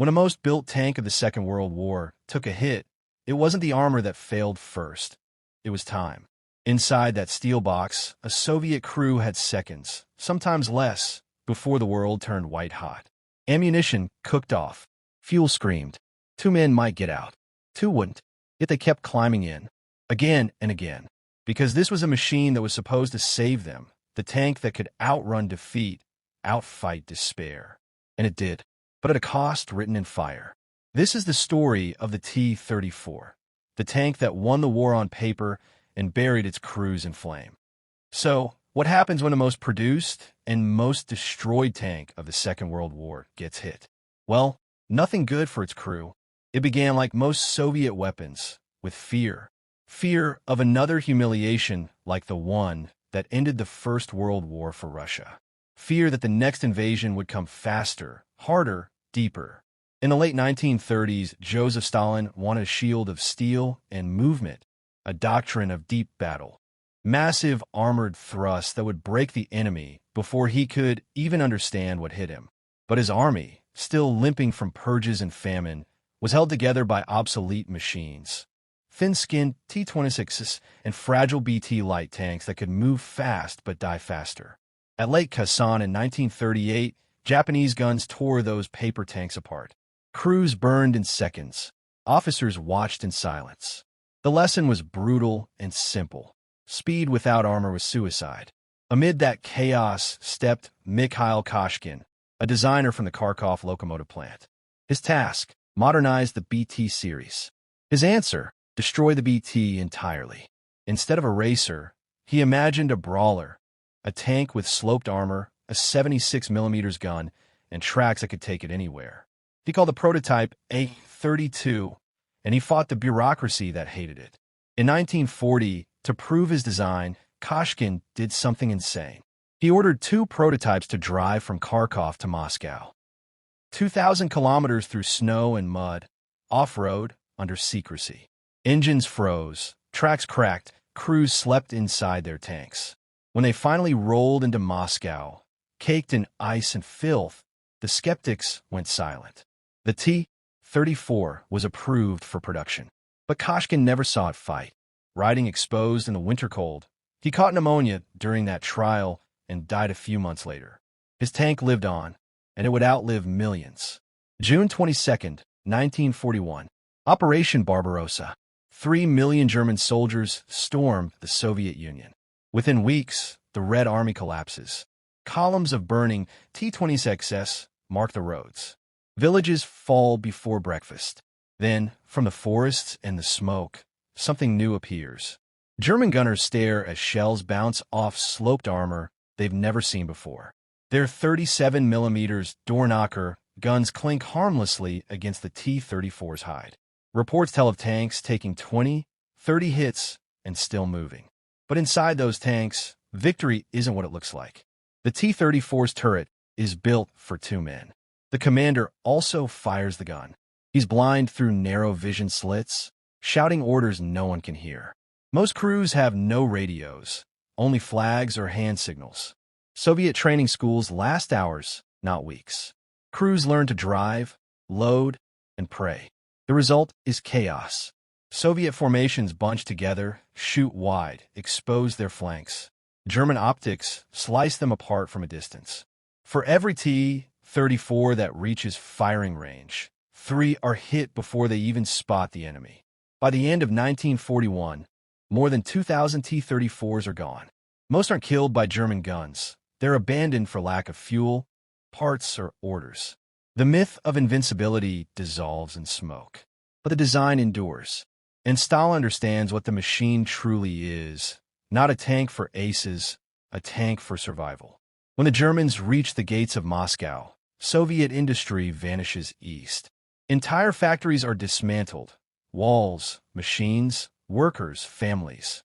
When a most-built tank of the Second World War took a hit, it wasn't the armor that failed first. It was time. Inside that steel box, a Soviet crew had seconds, sometimes less, before the world turned white-hot. Ammunition cooked off. Fuel screamed. 2 men might get out. 2 wouldn't. Yet they kept climbing in, again and again, because this was a machine that was supposed to save them, the tank that could outrun defeat, outfight despair. And it did, but at a cost written in fire. This is the story of the T-34, the tank that won the war on paper and buried its crews in flame. So, what happens when the most produced and most destroyed tank of the Second World War gets hit? Well, nothing good for its crew. It began like most Soviet weapons, with fear. Fear of another humiliation like the one that ended the First World War for Russia. Fear that the next invasion would come faster, harder, deeper. In the late 1930s, Joseph Stalin wanted a shield of steel and movement, a doctrine of deep battle. Massive armored thrusts that would break the enemy before he could even understand what hit him. But his army, still limping from purges and famine, was held together by obsolete machines. Thin-skinned T-26s and fragile BT light tanks that could move fast but die faster. At Lake Khasan in 1938, Japanese guns tore those paper tanks apart. Crews burned in seconds. Officers watched in silence. The lesson was brutal and simple. Speed without armor was suicide. Amid that chaos stepped Mikhail Koshkin, a designer from the Kharkov locomotive plant. His task: modernize the BT series. His answer: destroy the BT entirely. Instead of a racer, he imagined a brawler, a tank with sloped armor, a 76mm gun, and tracks that could take it anywhere. He called the prototype A-32, and he fought the bureaucracy that hated it. In 1940, to prove his design, Koshkin did something insane. He ordered 2 prototypes to drive from Kharkov to Moscow. 2,000 kilometers through snow and mud, off-road, under secrecy. Engines froze, tracks cracked, crews slept inside their tanks. When they finally rolled into Moscow, caked in ice and filth, the skeptics went silent. The T-34 was approved for production. But Koshkin never saw it fight. Riding exposed in the winter cold, he caught pneumonia during that trial and died a few months later. His tank lived on, and it would outlive millions. June 22, 1941. Operation Barbarossa. 3 million German soldiers stormed the Soviet Union. Within weeks, the Red Army collapses. Columns of burning T-26s mark the roads. Villages fall before breakfast. Then, from the forests and the smoke, something new appears. German gunners stare as shells bounce off sloped armor they've never seen before. Their 37mm door-knocker guns clink harmlessly against the T-34's hide. Reports tell of tanks taking 20, 30 hits and still moving. But inside those tanks, victory isn't what it looks like. The T-34's turret is built for 2 men. The commander also fires the gun. He's blind through narrow vision slits, shouting orders no one can hear. Most crews have no radios, only flags or hand signals. Soviet training schools last hours, not weeks. Crews learn to drive, load, and pray. The result is chaos. Soviet formations bunch together, shoot wide, expose their flanks. German optics slice them apart from a distance. For every T-34 that reaches firing range, 3 are hit before they even spot the enemy. By the end of 1941, more than 2,000 T-34s are gone. Most aren't killed by German guns. They're abandoned for lack of fuel, parts, or orders. The myth of invincibility dissolves in smoke. But the design endures. And Stalin understands what the machine truly is. Not a tank for aces, a tank for survival. When the Germans reach the gates of Moscow, Soviet industry vanishes east. Entire factories are dismantled. Walls, machines, workers, families.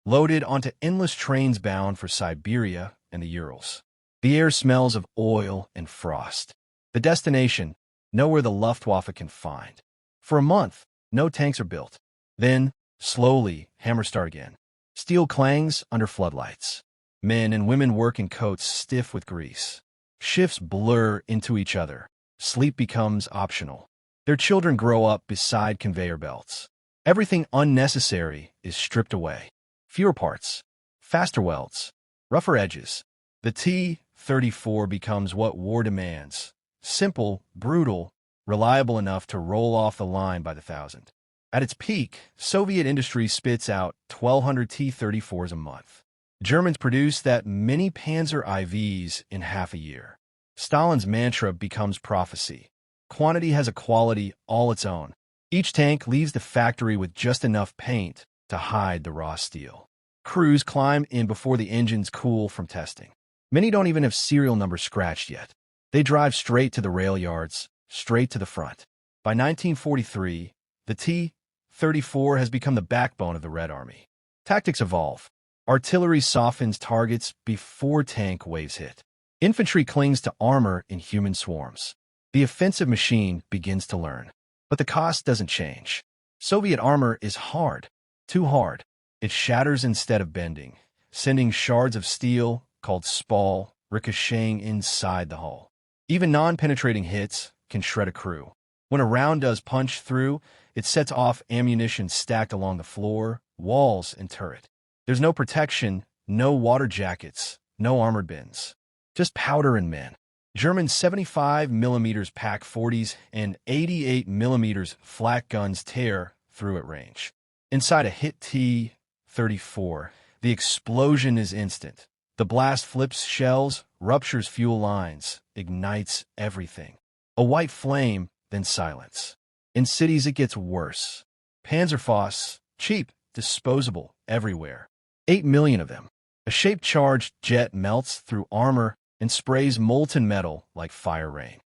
Loaded onto endless trains bound for Siberia and the Urals. The air smells of oil and frost. The destination, nowhere the Luftwaffe can find. For a month, no tanks are built. Then, slowly, hammers start again. Steel clangs under floodlights. Men and women work in coats stiff with grease. Shifts blur into each other. Sleep becomes optional. Their children grow up beside conveyor belts. Everything unnecessary is stripped away. Fewer parts, faster welds, rougher edges. The T-34 becomes what war demands. Simple, brutal, reliable enough to roll off the line by the thousand. At its peak, Soviet industry spits out 1,200 T-34s a month. Germans produce that many Panzer IVs in half a year. Stalin's mantra becomes prophecy. Quantity has a quality all its own. Each tank leaves the factory with just enough paint to hide the raw steel. Crews climb in before the engines cool from testing. Many don't even have serial numbers scratched yet. They drive straight to the rail yards, straight to the front. By 1943, the T-34 has become the backbone of the Red Army. Tactics evolve. Artillery softens targets before tank waves hit. Infantry clings to armor in human swarms. The offensive machine begins to learn. But the cost doesn't change. Soviet armor is hard, too hard. It shatters instead of bending, sending shards of steel, called spall, ricocheting inside the hull. Even non-penetrating hits can shred a crew. When a round does punch through, it sets off ammunition stacked along the floor, walls, and turret. There's no protection, no water jackets, no armored bins. Just powder and men. German 75mm PaK-40s and 88mm flak guns tear through at range. Inside a hit T-34, the explosion is instant. The blast flips shells, ruptures fuel lines, ignites everything. A white flame, then silence. In cities, it gets worse. Panzerfausts, cheap, disposable, everywhere. 8 million of them. A shape-charged jet melts through armor and sprays molten metal like fire rain.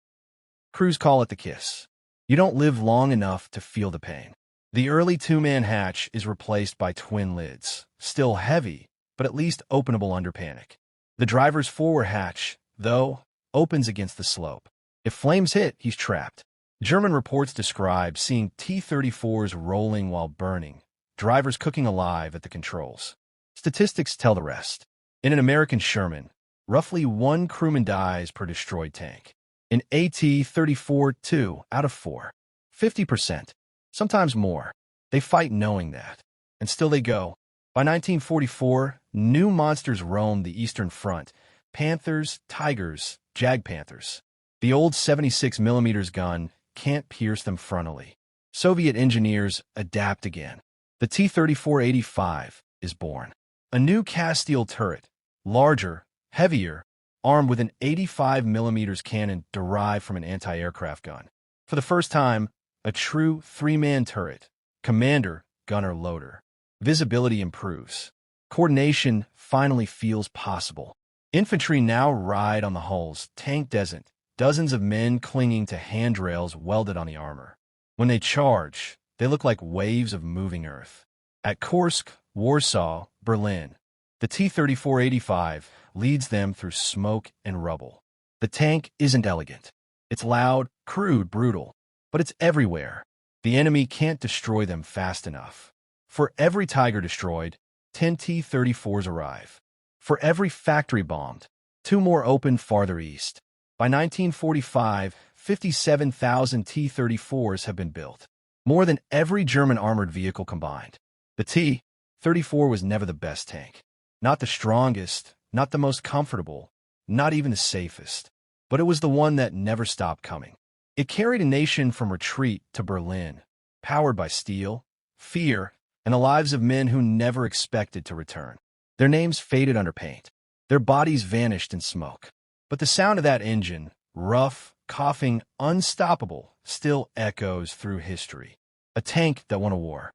Crews call it the kiss. You don't live long enough to feel the pain. The early two-man hatch is replaced by twin lids, still heavy, but at least openable under panic. The driver's forward hatch, though, opens against the slope. If flames hit, he's trapped. German reports describe seeing T-34s rolling while burning, drivers cooking alive at the controls. Statistics tell the rest. In an American Sherman, roughly 1 crewman dies per destroyed tank. In AT-34, 2 out of 4. 50%. Sometimes more. They fight knowing that. And still they go. By 1944, new monsters roam the Eastern Front. Panthers, Tigers, Jag Panthers. The old 76mm gun can't pierce them frontally. Soviet engineers adapt again. The T-34-85 is born. A new cast steel turret, larger, heavier, armed with an 85mm cannon derived from an anti-aircraft gun. For the first time, a true three-man turret, commander, gunner, loader. Visibility improves. Coordination finally feels possible. Infantry now ride on the hulls, tank doesn't. Dozens of men clinging to handrails welded on the armor. When they charge, they look like waves of moving earth. At Kursk, Warsaw, Berlin, the T-34-85 leads them through smoke and rubble. The tank isn't elegant. It's loud, crude, brutal, but it's everywhere. The enemy can't destroy them fast enough. For every Tiger destroyed, 10 T-34s arrive. For every factory bombed, 2 more open farther east. By 1945, 57,000 T-34s have been built, more than every German armored vehicle combined. The T-34 was never the best tank. Not the strongest, not the most comfortable, not even the safest. But it was the one that never stopped coming. It carried a nation from retreat to Berlin, powered by steel, fear, and the lives of men who never expected to return. Their names faded under paint. Their bodies vanished in smoke. But the sound of that engine, rough, coughing, unstoppable, still echoes through history. A tank that won a war.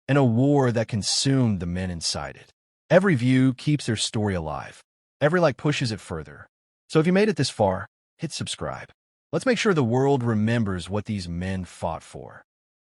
And a war that consumed the men inside it. Every view keeps their story alive. Every like pushes it further. So if you made it this far, hit subscribe. Let's make sure the world remembers what these men fought for.